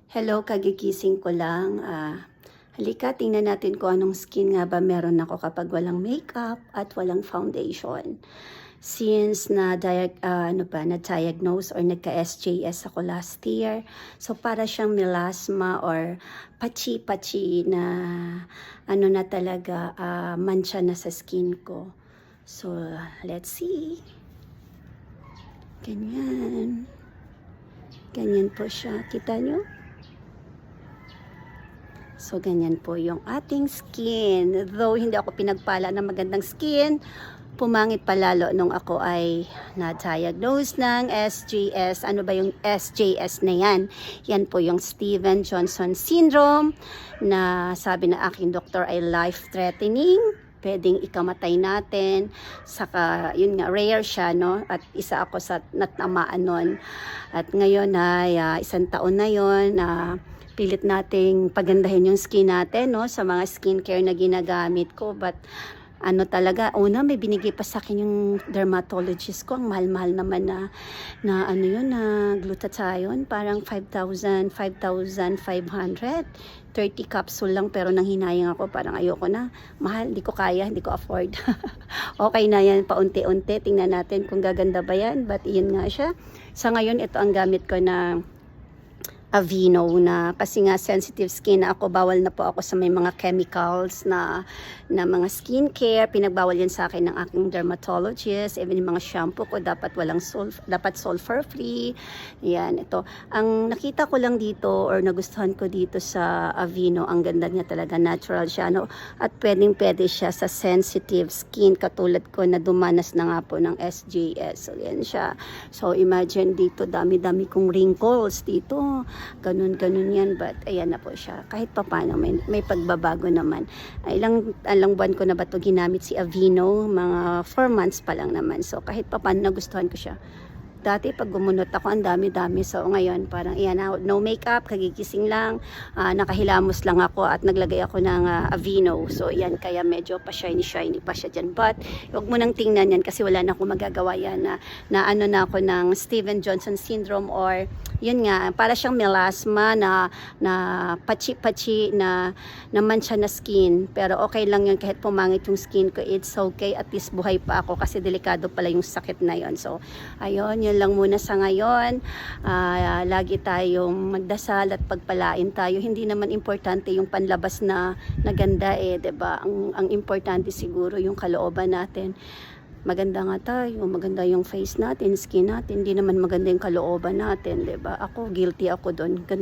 Hello, kagigising ko lang. Halika, tingnan natin kung anong skin nga ba meron ako kapag walang makeup at walang foundation. Since na-diagnose or nagka-SJS ako last year, so para siyang melasma or pachi-pachi na ano na talaga, mancha na sa skin ko. So, let's see. Ganyan. Ganyan po siya. Kita nyo? So, ganyan po yung ating skin. Though, hindi ako pinagpala ng magandang skin, pumangit palalo nung ako ay na-diagnose ng SJS. Ano ba yung SJS na yan? Yan po yung Stevens-Johnson syndrome na sabi na aking doktor ay life-threatening. Pwedeng ikamatay natin. Saka, yun nga, rare siya, no? At isa ako sa natamaan nun. At ngayon ay isang taon na yun na pilit nating pagandahin yung skin natin, no? Sa mga skincare na ginagamit ko. But, ano talaga, una may binigay pa sa akin yung dermatologist ko. Ang mahal-mahal naman na ano yun, na glutathione. Parang 5,000, 5,500. 30 capsule lang, pero nang hinayang ako, parang ayoko na. Mahal, hindi ko kaya, hindi ko afford. Okay na yan, paunti-unti. Tingnan natin kung gaganda ba yan. But yun nga siya. Sa ngayon, ito ang gamit ko na Aveeno na kasi nga sensitive skin na ako, bawal na po ako sa may mga chemicals na mga skincare. Pinagbawal yan sa akin ng aking dermatologist. Even yung mga shampoo ko dapat dapat sulfur free. Yan, ito. Ang nakita ko lang dito or nagustuhan ko dito sa Aveeno, ang ganda niya talaga, natural siya, no? At pwede siya sa sensitive skin katulad ko na dumanas na nga po ng SJS. So yan siya. So imagine dito, dami-dami kong wrinkles dito. Ganun yan, but ayan na po siya. Kahit pa paano, may pagbabago naman. Ilang buwan ko na ba ito ginamit si Aveeno? Mga 4 months pa lang naman. So kahit pa paano, nagustuhan ko siya. Dati pag gumunot ako, ang dami-dami. So ngayon, parang iyan, no makeup, kagigising lang, nakahilamos lang ako at naglagay ako ng Aveeno. So yan, kaya medyo pa shiny pa siya dyan. But huwag mo nang tingnan yan kasi wala na akong magagawa yan na ano na ako ng Stevens-Johnson syndrome or yun nga, para siyang melasma na pachi-pachi na mancha na skin. Pero okay lang yun kahit pumangit yung skin ko. It's okay, at least buhay pa ako kasi delikado pala yung sakit na yun. So ayun, yun lang muna sa ngayon. Lagi tayong magdasal at pagpalain tayo. Hindi naman importante yung panlabas na ganda, 'di ba? Ang importante siguro yung kalooban natin. Maganda nga tayo, maganda yung face natin, skin natin. Hindi naman maganda yung kalooban natin, 'di ba? Ako, guilty ako doon. Ganun